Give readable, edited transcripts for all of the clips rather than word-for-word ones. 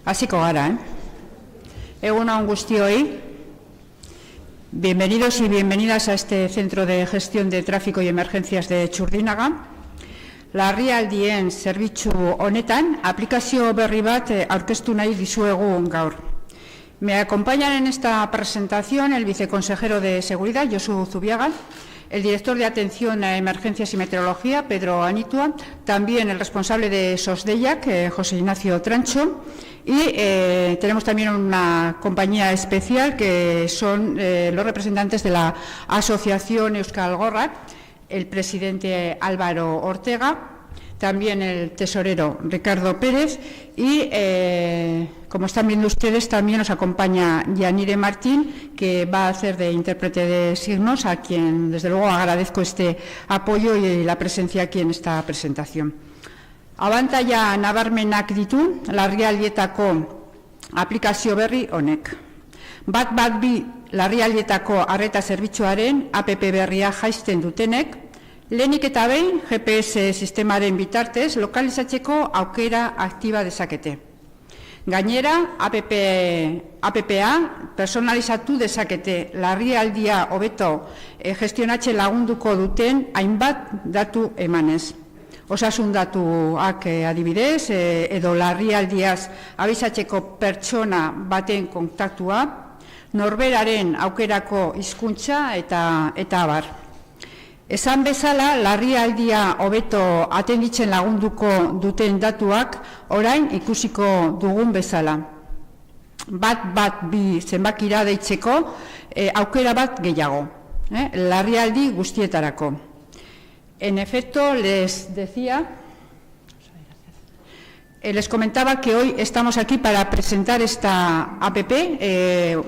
Hasiko gara, Egun on guztioi. Bienvenidos y bienvenidas a este Centro de Gestión de Tráfico y Emergencias de Txurdinaga. Larrialdien zerbitzu honetan aplikazio berri bat aurkeztu nahi dizuegu gaur. Me acompañan en esta presentación el viceconsejero de Seguridad, Josu Zubiaga, el director de Atención a Emergencias y Meteorología, Pedro Anitua, también el responsable de SOSDEIAC, José Ignacio Trancho, y tenemos también una compañía especial que son los representantes de la Asociación Euskal Gorrak, el presidente Álvaro Ortega, también el tesorero Ricardo Pérez y, como están viendo ustedes, también nos acompaña Yanire Martín, que va a hacer de intérprete de signos, a quien desde luego agradezco este apoyo y la presencia aquí en esta presentación. Abantaila nabarmenak ditu larrialdietako aplikazio berri honek. Bat bi larrialdietako arreta zerbitzuaren APP berria jaisten dutenek, lehenik eta behin GPS sistemaren bitartez lokalizatzeko aukera aktiba dezakete. Gainera, APPa personalizatu dezakete larrialdia hobeto gestionatzen lagunduko duten hainbat datu emanez. Osasun datuak adibidez, edo larrialdiaz abisatzeko pertsona baten kontaktua, norberaren aukerako hizkuntza eta abar. Esan bezala, larrialdia hobeto atenditzen lagunduko duten datuak orain ikusiko dugun bezala. Bat bi zenbakira deitzeko aukera bat gehiago, larrialdi guztietarako. En efecto, les comentaba que hoy estamos aquí para presentar esta APP,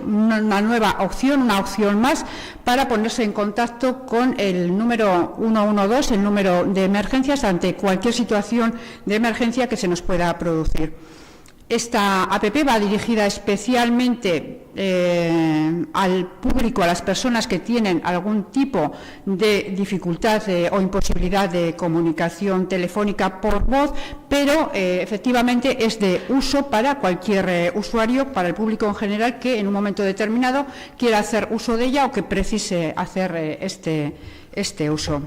una nueva opción, una opción más para ponerse en contacto con el número 112, el número de emergencias, ante cualquier situación de emergencia que se nos pueda producir. Esta APP va dirigida especialmente al público, a las personas que tienen algún tipo de dificultad o imposibilidad de comunicación telefónica por voz, pero efectivamente es de uso para cualquier usuario, para el público en general que en un momento determinado quiera hacer uso de ella o que precise hacer este uso.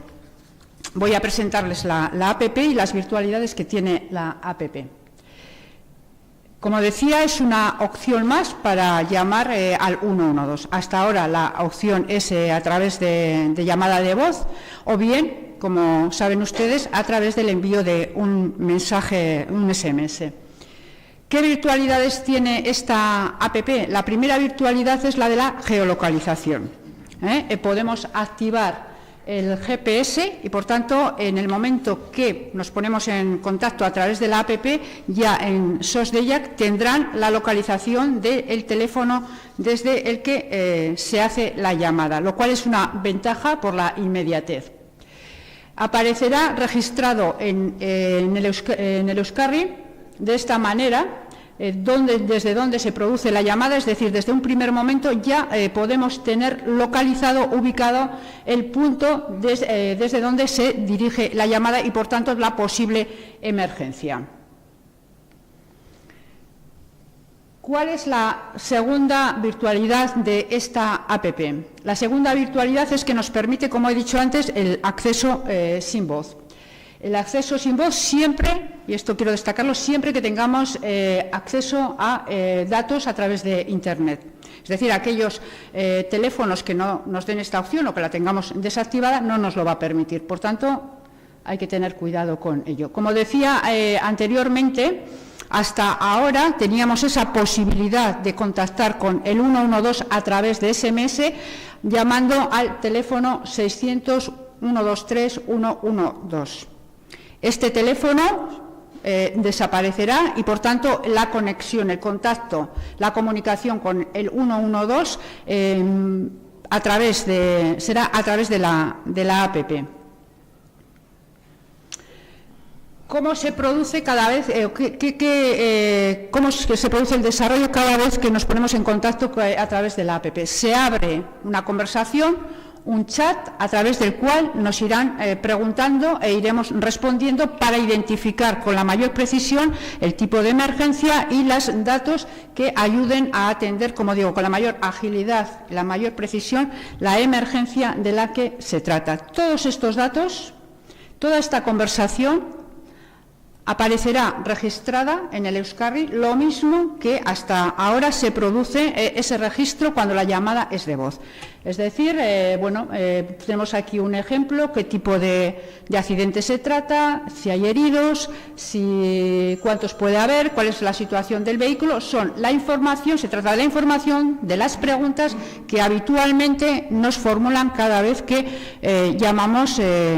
Voy a presentarles la APP y las virtualidades que tiene la APP. Como decía, es una opción más para llamar al 112. Hasta ahora la opción es a través de llamada de voz o bien, como saben ustedes, a través del envío de un mensaje, un SMS. ¿Qué virtualidades tiene esta APP? La primera virtualidad es la de la geolocalización. Podemos activar el GPS y, por tanto, en el momento que nos ponemos en contacto a través de la APP, ya en SOSDEIAC tendrán la localización del teléfono desde el que se hace la llamada, lo cual es una ventaja por la inmediatez. Aparecerá registrado en el Euskarri de esta manera, desde donde se produce la llamada, es decir, desde un primer momento ya podemos tener localizado, ubicado el punto desde donde se dirige la llamada y, por tanto, la posible emergencia. ¿Cuál es la segunda virtualidad de esta APP? La segunda virtualidad es que nos permite, como he dicho antes, el acceso sin voz. El acceso sin voz siempre, y esto quiero destacarlo, siempre que tengamos acceso a datos a través de Internet. Es decir, aquellos teléfonos que no nos den esta opción o que la tengamos desactivada no nos lo va a permitir. Por tanto, hay que tener cuidado con ello. Como decía anteriormente, hasta ahora teníamos esa posibilidad de contactar con el 112 a través de SMS llamando al teléfono 600 123 112. Este teléfono desaparecerá y, por tanto, la conexión, el contacto, la comunicación con el 112 será a través de la APP. ¿Cómo se produce cómo se produce el desarrollo cada vez que nos ponemos en contacto a través de la APP? Se abre una conversación, un chat a través del cual nos irán preguntando e iremos respondiendo para identificar con la mayor precisión el tipo de emergencia y los datos que ayuden a atender, como digo, con la mayor agilidad, la mayor precisión, la emergencia de la que se trata. Todos estos datos, toda esta conversación aparecerá registrada en el Euskarri, lo mismo que hasta ahora se produce ese registro cuando la llamada es de voz. Es decir, tenemos aquí un ejemplo, qué tipo de accidente se trata, si hay heridos, cuántos puede haber, cuál es la situación del vehículo. Son la información, se trata de la información, de las preguntas que habitualmente nos formulan cada vez que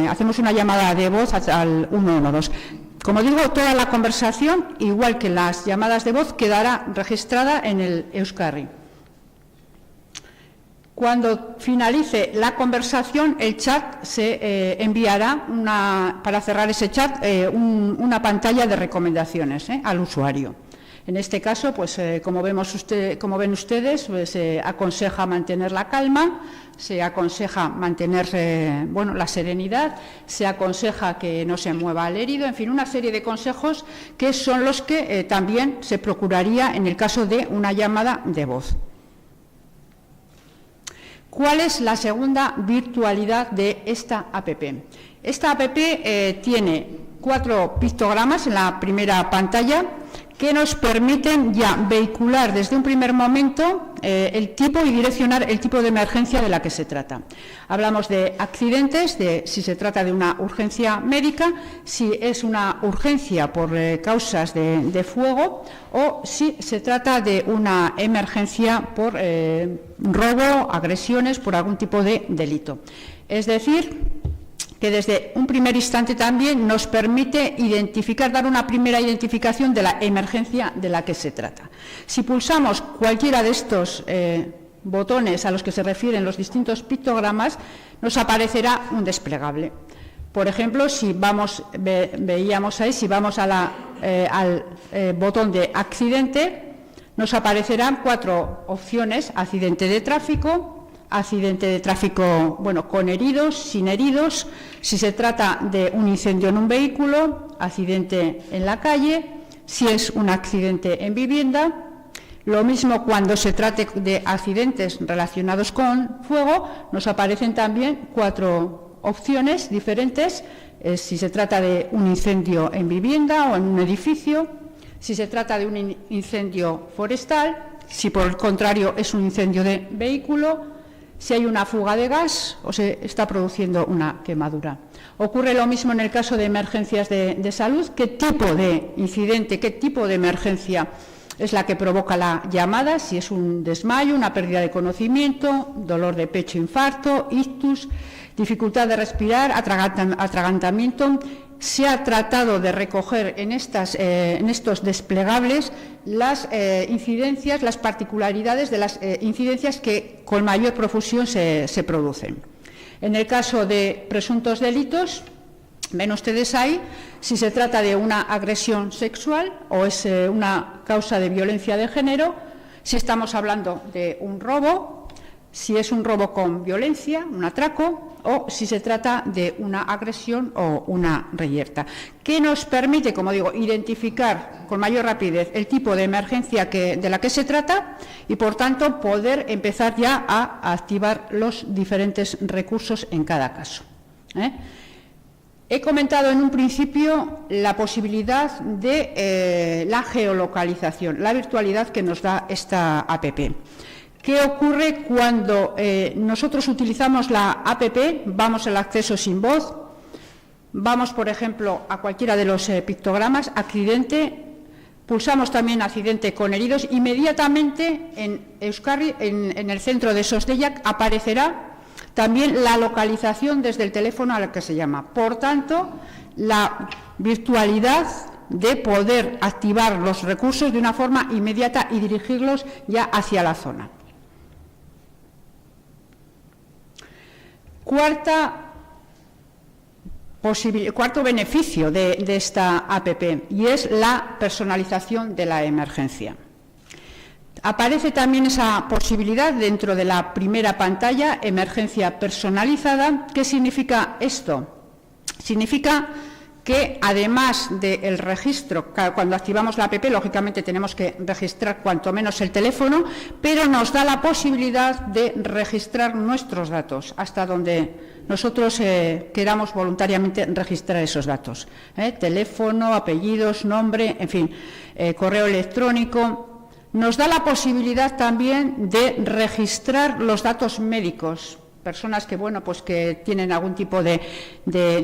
hacemos una llamada de voz al 112. Como digo, toda la conversación, igual que las llamadas de voz, quedará registrada en el Euskarri. Cuando finalice la conversación, el chat se enviará, para cerrar ese chat, una pantalla de recomendaciones al usuario. En este caso, pues como ven ustedes, pues, se aconseja mantener la calma, se aconseja mantener la serenidad, se aconseja que no se mueva el herido, en fin, una serie de consejos que son los que también se procuraría en el caso de una llamada de voz. ¿Cuál es la segunda virtualidad de esta APP? Esta APP tiene 4 pictogramas en la primera pantalla que nos permiten ya vehicular desde un primer momento el tipo y direccionar el tipo de emergencia de la que se trata. Hablamos de accidentes, de si se trata de una urgencia médica, si es una urgencia por causas de fuego o si se trata de una emergencia por robo, agresiones, por algún tipo de delito. Es decir, que desde un primer instante también nos permite dar una primera identificación de la emergencia de la que se trata. Si pulsamos cualquiera de estos botones a los que se refieren los distintos pictogramas, nos aparecerá un desplegable. Por ejemplo, si veíamos ahí, si vamos al botón de accidente, nos aparecerán 4 opciones: accidente de tráfico, con heridos, sin heridos, si se trata de un incendio en un vehículo, accidente en la calle, si es un accidente en vivienda. Lo mismo cuando se trate de accidentes relacionados con fuego, nos aparecen también 4 opciones diferentes, si se trata de un incendio en vivienda o en un edificio, si se trata de un incendio forestal, si por el contrario es un incendio de vehículo, si hay una fuga de gas o se está produciendo una quemadura. Ocurre lo mismo en el caso de emergencias de salud. ¿Qué tipo de incidente, qué tipo de emergencia es la que provoca la llamada? Si es un desmayo, una pérdida de conocimiento, dolor de pecho, infarto, ictus, dificultad de respirar, atragantamiento. Se ha tratado de recoger en estos desplegables las incidencias, las particularidades de las incidencias que con mayor profusión se producen. En el caso de presuntos delitos, ven ustedes ahí si se trata de una agresión sexual o es una causa de violencia de género, si estamos hablando de un robo, si es un robo con violencia, un atraco, o si se trata de una agresión o una reyerta, que nos permite, como digo, identificar con mayor rapidez el tipo de emergencia de la que se trata y, por tanto, poder empezar ya a activar los diferentes recursos en cada caso. He comentado en un principio la posibilidad de la geolocalización, la virtualidad que nos da esta APP. ¿Qué ocurre cuando nosotros utilizamos la APP? Vamos al acceso sin voz, vamos, por ejemplo, a cualquiera de los pictogramas, accidente, pulsamos también accidente con heridos, inmediatamente en Euskarri, en el centro de SOS-DEIAC, aparecerá también la localización desde el teléfono al que se llama. Por tanto, la virtualidad de poder activar los recursos de una forma inmediata y dirigirlos ya hacia la zona. Cuarto beneficio de esta APP, y es la personalización de la emergencia. Aparece también esa posibilidad dentro de la primera pantalla, emergencia personalizada. ¿Qué significa esto? Significa que además del registro, cuando activamos la app, lógicamente tenemos que registrar cuanto menos el teléfono, pero nos da la posibilidad de registrar nuestros datos hasta donde nosotros queramos voluntariamente registrar esos datos. Teléfono, apellidos, nombre, en fin, correo electrónico. Nos da la posibilidad también de registrar los datos médicos. Personas que, bueno, pues que tienen algún tipo de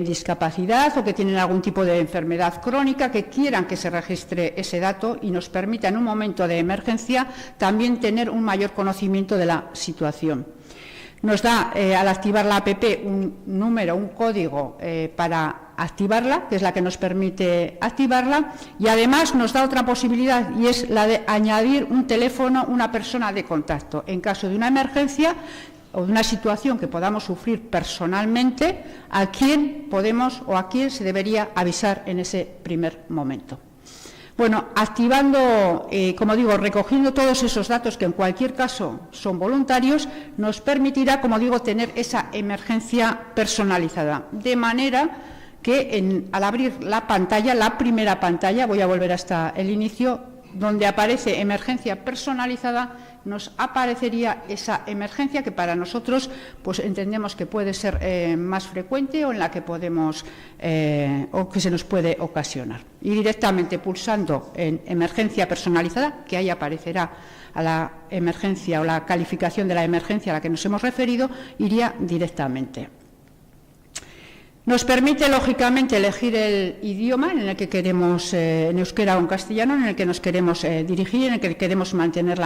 discapacidad o que tienen algún tipo de enfermedad crónica, que quieran que se registre ese dato y nos permita en un momento de emergencia también tener un mayor conocimiento de la situación. Nos da, al activar la app, un número, un código para activarla, que es la que nos permite activarla, y además nos da otra posibilidad, y es la de añadir un teléfono, una persona de contacto. En caso de una emergencia o de una situación que podamos sufrir personalmente, a quién podemos o a quién se debería avisar en ese primer momento. Bueno, activando, como digo, recogiendo todos esos datos que en cualquier caso son voluntarios, nos permitirá, como digo, tener esa emergencia personalizada. De manera que al abrir la pantalla, la primera pantalla, voy a volver hasta el inicio, donde aparece emergencia personalizada, nos aparecería esa emergencia que para nosotros pues entendemos que puede ser más frecuente o en la que podemos o que se nos puede ocasionar. Y directamente pulsando en emergencia personalizada, que ahí aparecerá a la emergencia o la calificación de la emergencia a la que nos hemos referido, iría directamente. Nos permite, lógicamente, elegir el idioma en el que queremos, en euskera o en castellano, en el que nos queremos dirigir, en el que queremos mantener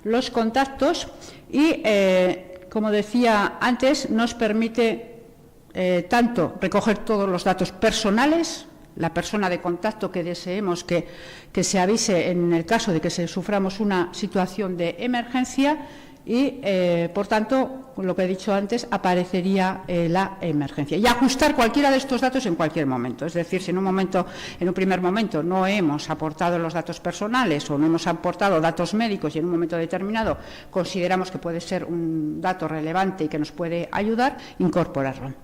los contactos y, como decía antes, nos permite tanto recoger todos los datos personales, la persona de contacto que deseemos que se avise en el caso de que suframos una situación de emergencia, y, por tanto, lo que he dicho antes, aparecería la emergencia. Y ajustar cualquiera de estos datos en cualquier momento. Es decir, si en un primer momento no hemos aportado los datos personales o no hemos aportado datos médicos y en un momento determinado consideramos que puede ser un dato relevante y que nos puede ayudar, incorporarlo.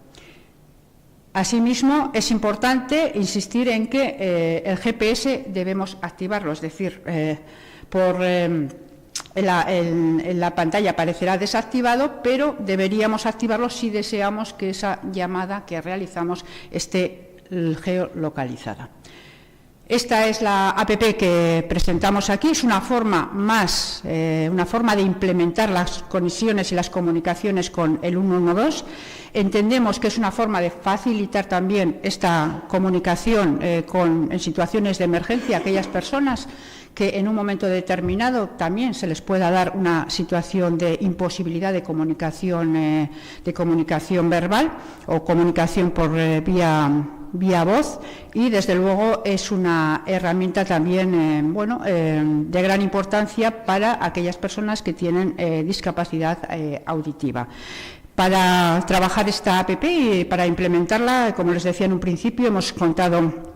Asimismo, es importante insistir en que el GPS debemos activarlo, es decir, en la pantalla aparecerá desactivado, pero deberíamos activarlo si deseamos que esa llamada que realizamos esté geolocalizada. Esta es la app que presentamos aquí, es una forma de implementar las conexiones y las comunicaciones con el 112. Entendemos que es una forma de facilitar también esta comunicación en situaciones de emergencia a aquellas personas que en un momento determinado también se les pueda dar una situación de imposibilidad de comunicación verbal o comunicación por vía voz, y desde luego es una herramienta también de gran importancia para aquellas personas que tienen discapacidad auditiva. Para trabajar esta app y para implementarla, como les decía en un principio, hemos contado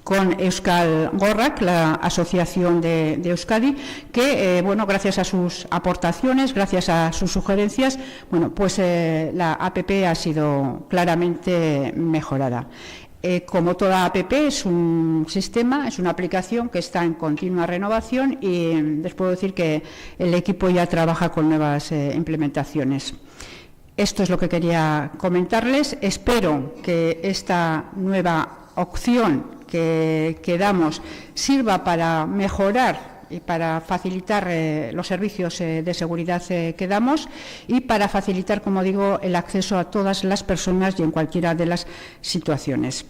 con Euskal Gorrak, la asociación de Euskadi, que, gracias a sus aportaciones, gracias a sus sugerencias, la APP ha sido claramente mejorada. Como toda APP, es un sistema, es una aplicación que está en continua renovación y les puedo decir que el equipo ya trabaja con nuevas implementaciones. Esto es lo que quería comentarles. Espero que esta nueva opción que damos sirva para mejorar y para facilitar los servicios de seguridad que damos y para facilitar, como digo, el acceso a todas las personas y en cualquiera de las situaciones.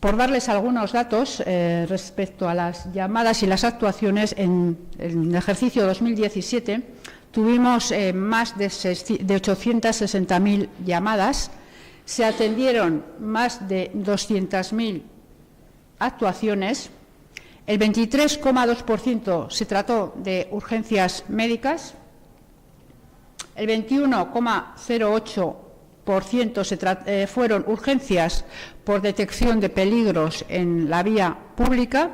Por darles algunos datos respecto a las llamadas y las actuaciones, en el ejercicio 2017 tuvimos más de 860.000 llamadas, se atendieron más de 200.000 actuaciones, el 23,2% se trató de urgencias médicas, el 21,08% fueron urgencias por detección de peligros en la vía pública,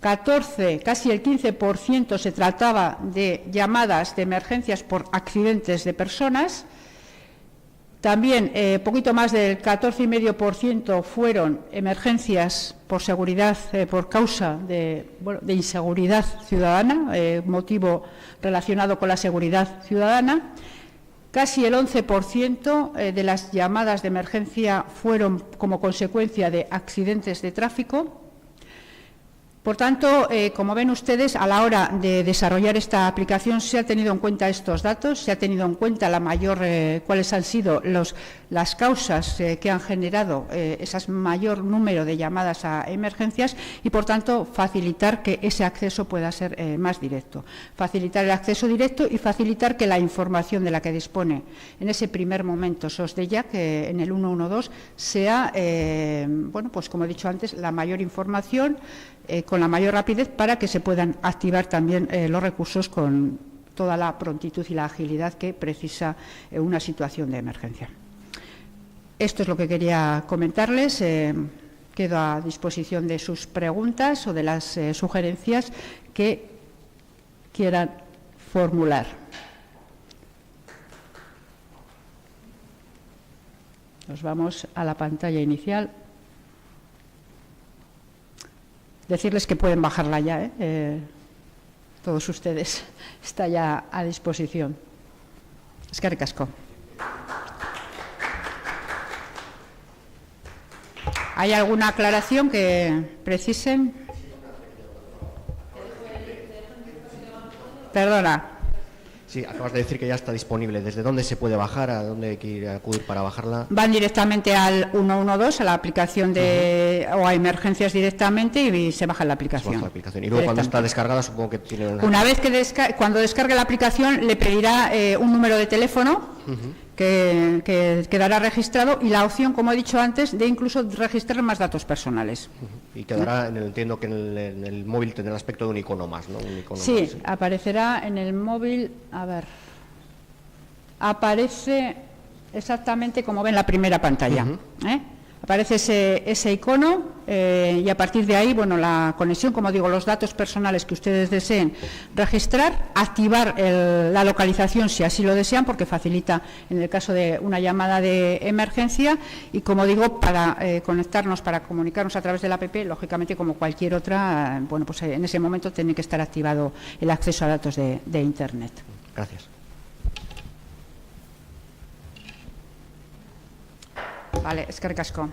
casi el 15% se trataba de llamadas de emergencias por accidentes de personas. También poquito más del 14,5% fueron emergencias por seguridad, por causa de inseguridad ciudadana, motivo relacionado con la seguridad ciudadana. Casi el 11% de las llamadas de emergencia fueron como consecuencia de accidentes de tráfico. Por tanto, como ven ustedes, a la hora de desarrollar esta aplicación se ha tenido en cuenta estos datos, se ha tenido en cuenta cuáles han sido las causas que han generado ese mayor número de llamadas a emergencias y, por tanto, facilitar que ese acceso pueda ser más directo. Facilitar el acceso directo y facilitar que la información de la que dispone en ese primer momento SOS-DEIAC, en el 112, sea, pues como he dicho antes, la mayor información, con la mayor rapidez, para que se puedan activar también los recursos con toda la prontitud y la agilidad que precisa una situación de emergencia. Esto es lo que quería comentarles. Quedo a disposición de sus preguntas o de las sugerencias que quieran formular. Nos vamos a la pantalla inicial. Decirles que pueden bajarla ya, todos ustedes, está ya a disposición. Eskerrik asko. ¿Hay alguna aclaración que precisen? Perdona. Sí, acabas de decir que ya está disponible. ¿Desde dónde se puede bajar? ¿A dónde hay que ir a acudir para bajarla? Van directamente al 112, a la aplicación o a emergencias directamente, y se baja la aplicación. Y luego, cuando está descargada, supongo que tiene una vez que cuando descargue la aplicación, le pedirá un número de teléfono que quedará registrado, y la opción, como he dicho antes, de incluso registrar más datos personales. Y quedará, entiendo que en el móvil tendrá el aspecto de un icono más, ¿no? Un icono sí, más, aparecerá en el móvil, aparece exactamente como ven la primera pantalla. Aparece ese icono y a partir de ahí, la conexión, como digo, los datos personales que ustedes deseen registrar, activar la localización si así lo desean, porque facilita en el caso de una llamada de emergencia, y como digo, para conectarnos, para comunicarnos a través de la app, lógicamente como cualquier otra, pues en ese momento tiene que estar activado el acceso a datos de Internet. Gracias. Vale, eskerrik asko.